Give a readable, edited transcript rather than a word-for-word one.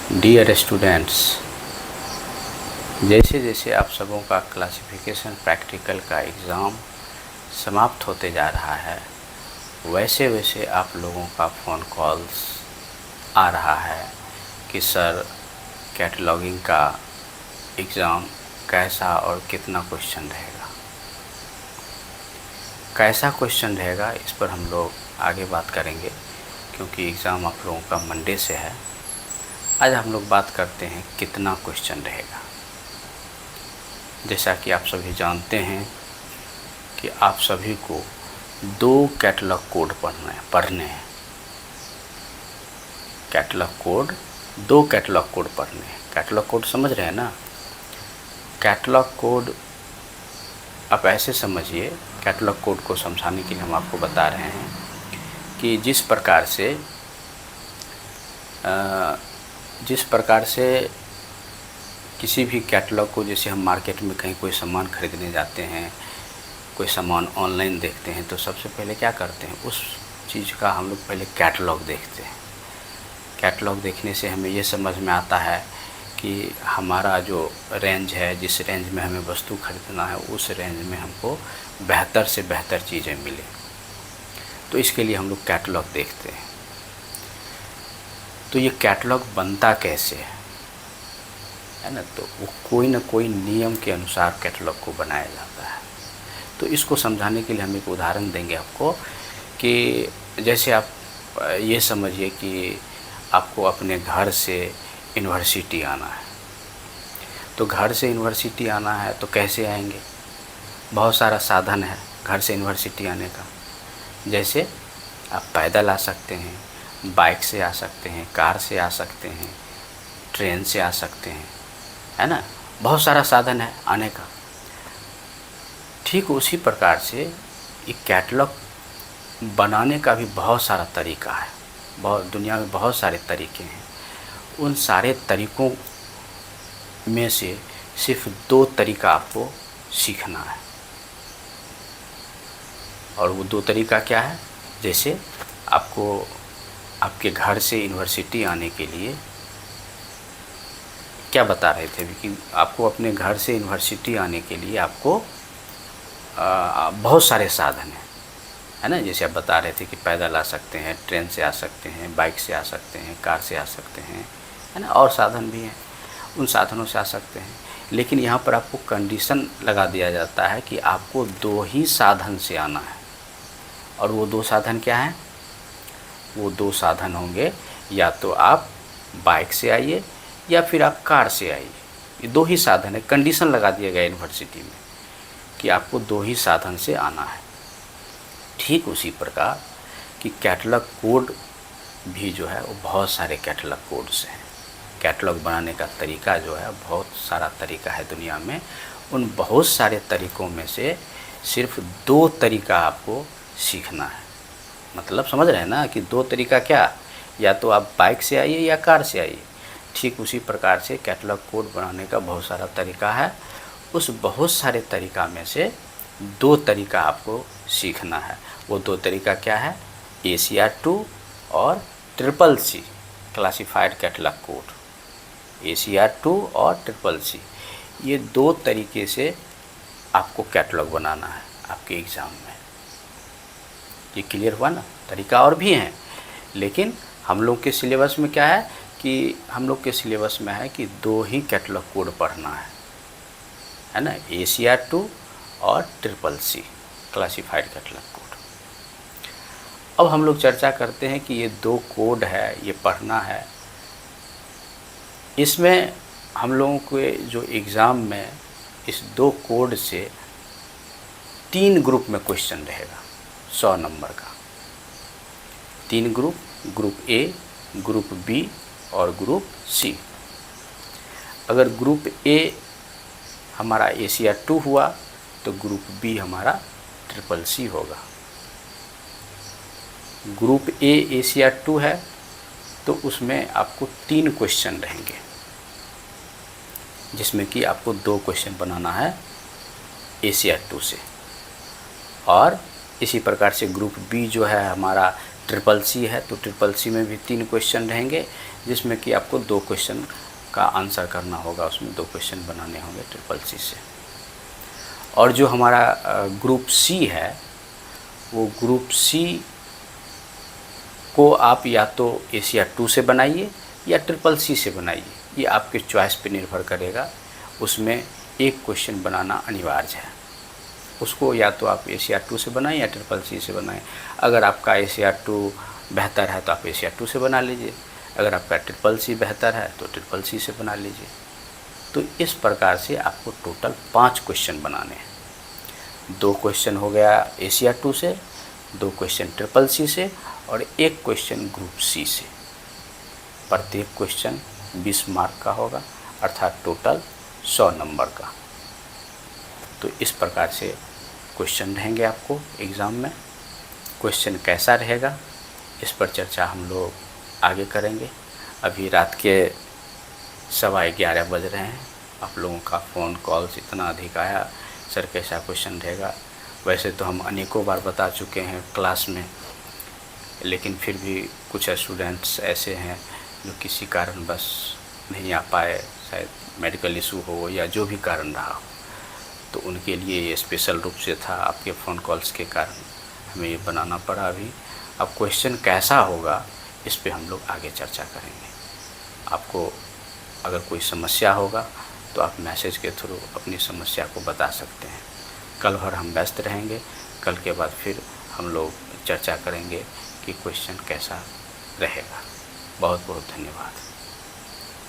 Dear students, जैसे जैसे आप सबों का क्लासिफिकेशन प्रैक्टिकल का एग्ज़ाम समाप्त होते जा रहा है, वैसे वैसे आप लोगों का फ़ोन कॉल्स आ रहा है कि सर कैटलॉगिंग का एग्ज़ाम कैसा और कितना क्वेश्चन रहेगा। कैसा क्वेश्चन रहेगा इस पर हम लोग आगे बात करेंगे, क्योंकि एग्ज़ाम आप लोगों का मंडे से है। आज हम लोग बात करते हैं कितना क्वेश्चन रहेगा। जैसा कि आप सभी जानते हैं कि आप सभी को 2 कैटलॉग कोड पढ़ने हैं। कैटलॉग कोड 2 कैटलॉग कोड पढ़ने हैं। कैटलॉग कोड समझ रहे हैं ना? कैटलॉग कोड आप ऐसे समझिए, कैटलॉग कोड को समझाने के लिए हम आपको बता रहे हैं कि जिस प्रकार से किसी भी कैटलॉग को, जैसे हम मार्केट में कहीं कोई सामान खरीदने जाते हैं, कोई सामान ऑनलाइन देखते हैं, तो सबसे पहले क्या करते हैं, उस चीज़ का हम लोग पहले कैटलॉग देखते हैं। कैटलॉग देखने से हमें ये समझ में आता है कि हमारा जो रेंज है, जिस रेंज में हमें वस्तु खरीदना है, उस रेंज में हमको बेहतर से बेहतर चीज़ें मिले। तो इसके लिए हम लोग कैटलॉग देखते हैं। तो ये कैटलॉग बनता कैसे है ना? तो वो कोई ना कोई नियम के अनुसार कैटलॉग को बनाया जाता है। तो इसको समझाने के लिए हम एक उदाहरण देंगे आपको कि जैसे आप ये समझिए कि आपको अपने घर से यूनिवर्सिटी आना है। तो घर से यूनिवर्सिटी आना है तो कैसे आएंगे? बहुत सारा साधन है घर से यूनिवर्सिटी आने का। जैसे आप पैदल आ सकते हैं, बाइक से आ सकते हैं, कार से आ सकते हैं, ट्रेन से आ सकते हैं, है ना? बहुत सारा साधन है आने का। ठीक उसी प्रकार से एक कैटलॉग बनाने का भी बहुत सारा तरीका है। दुनिया में बहुत सारे तरीके हैं। उन सारे तरीक़ों में से सिर्फ 2 तरीका आपको सीखना है। और वो 2 तरीका क्या है? जैसे आपको आपके घर से यूनिवर्सिटी आने के लिए क्या बता रहे थे कि आपको अपने घर से यूनिवर्सिटी आने के लिए आपको बहुत सारे साधन हैं, है ना? जैसे आप बता रहे थे कि पैदल आ सकते हैं, ट्रेन से आ सकते हैं, बाइक से आ सकते हैं, कार से आ सकते हैं, है ना? और साधन भी हैं, उन साधनों से आ सकते हैं। लेकिन यहाँ पर आपको कंडीशन लगा दिया जाता है कि आपको 2 ही साधन से आना है। और वो 2 साधन क्या हैं? वो 2 साधन होंगे, या तो आप बाइक से आइए या फिर आप कार से आइए। ये 2 ही साधन है। कंडीशन लगा दिया गया यूनिवर्सिटी में कि आपको 2 ही साधन से आना है। ठीक उसी प्रकार कि कैटलॉग कोड भी जो है वो बहुत सारे कैटलॉग कोड्स हैं। कैटलॉग बनाने का तरीका जो है, बहुत सारा तरीका है दुनिया में। उन बहुत सारे तरीक़ों में से सिर्फ 2 तरीका आपको सीखना है। मतलब समझ रहे हैं ना कि 2 तरीका क्या? या तो आप बाइक से आइए या कार से आइए। ठीक उसी प्रकार से कैटलॉग कोड बनाने का बहुत सारा तरीका है। उस बहुत सारे तरीका में से 2 तरीका आपको सीखना है। वो 2 तरीका क्या है? ACR2 और CCC classified catalogue code. ACR2 और CCC, ये 2 तरीके से आपको कैटलॉग बनाना है आपके एग्ज़ाम में। ये क्लियर हुआ ना? तरीका और भी हैं, लेकिन हम लोग के सिलेबस में क्या है कि हम लोग के सिलेबस में है कि 2 ही कैटलॉग कोड पढ़ना है ना? ACR2 और CCC क्लासिफाइड कैटलॉग कोड। अब हम लोग चर्चा करते हैं कि ये 2 कोड है, ये पढ़ना है। इसमें हम लोगों के जो एग्ज़ाम में इस 2 कोड से 3 ग्रुप में क्वेश्चन रहेगा 100 नंबर का। 3 ग्रुप A, ग्रुप B और ग्रुप C। अगर ग्रुप A हमारा ACR2 हुआ तो ग्रुप B हमारा CCC होगा। ग्रुप A ACR2 है तो उसमें आपको 3 क्वेश्चन रहेंगे, जिसमें कि आपको 2 क्वेश्चन बनाना है ACR2 से। और इसी प्रकार से ग्रुप B जो है हमारा CCC है, तो CCC में भी 3 क्वेश्चन रहेंगे, जिसमें कि आपको 2 क्वेश्चन का आंसर करना होगा, उसमें 2 क्वेश्चन बनाने होंगे CCC से। और जो हमारा ग्रुप सी है, वो ग्रुप सी को आप या तो एशिया 2 से बनाइए या CCC से बनाइए, ये आपके चॉइस पे निर्भर करेगा। उसमें एक क्वेश्चन बनाना अनिवार्य है, उसको या तो आप एशिया 2 से बनाएं या CCC से बनाएं। अगर आपका एशिया 2 बेहतर है तो आप एशिया 2 से बना लीजिए, अगर आपका CCC बेहतर है तो CCC से बना लीजिए। तो इस प्रकार से आपको टोटल 5 क्वेश्चन बनाने हैं। 2 क्वेश्चन हो गया एशिया 2 से, 2 क्वेश्चन CCC से और 1 क्वेश्चन ग्रुप सी से। प्रत्येक क्वेश्चन 20 मार्क का होगा, अर्थात टोटल 100 नंबर का। तो इस प्रकार से क्वेश्चन रहेंगे आपको एग्ज़ाम में। क्वेश्चन कैसा रहेगा, इस पर चर्चा हम लोग आगे करेंगे। अभी रात के 11:15 बज रहे हैं, आप लोगों का फ़ोन कॉल्स इतना अधिक आया, सर कैसा क्वेश्चन रहेगा। वैसे तो हम अनेकों बार बता चुके हैं क्लास में, लेकिन फिर भी कुछ स्टूडेंट्स ऐसे हैं जो किसी कारण बस नहीं आ पाए, शायद मेडिकल इशू हो या जो भी कारण रहा हो, तो उनके लिए ये स्पेशल रूप से था। आपके फ़ोन कॉल्स के कारण हमें ये बनाना पड़ा अभी। अब क्वेश्चन कैसा होगा, इस पे हम लोग आगे चर्चा करेंगे। आपको अगर कोई समस्या होगा तो आप मैसेज के थ्रू अपनी समस्या को बता सकते हैं। कल भर हम व्यस्त रहेंगे, कल के बाद फिर हम लोग चर्चा करेंगे कि क्वेश्चन कैसा रहेगा। बहुत बहुत धन्यवाद।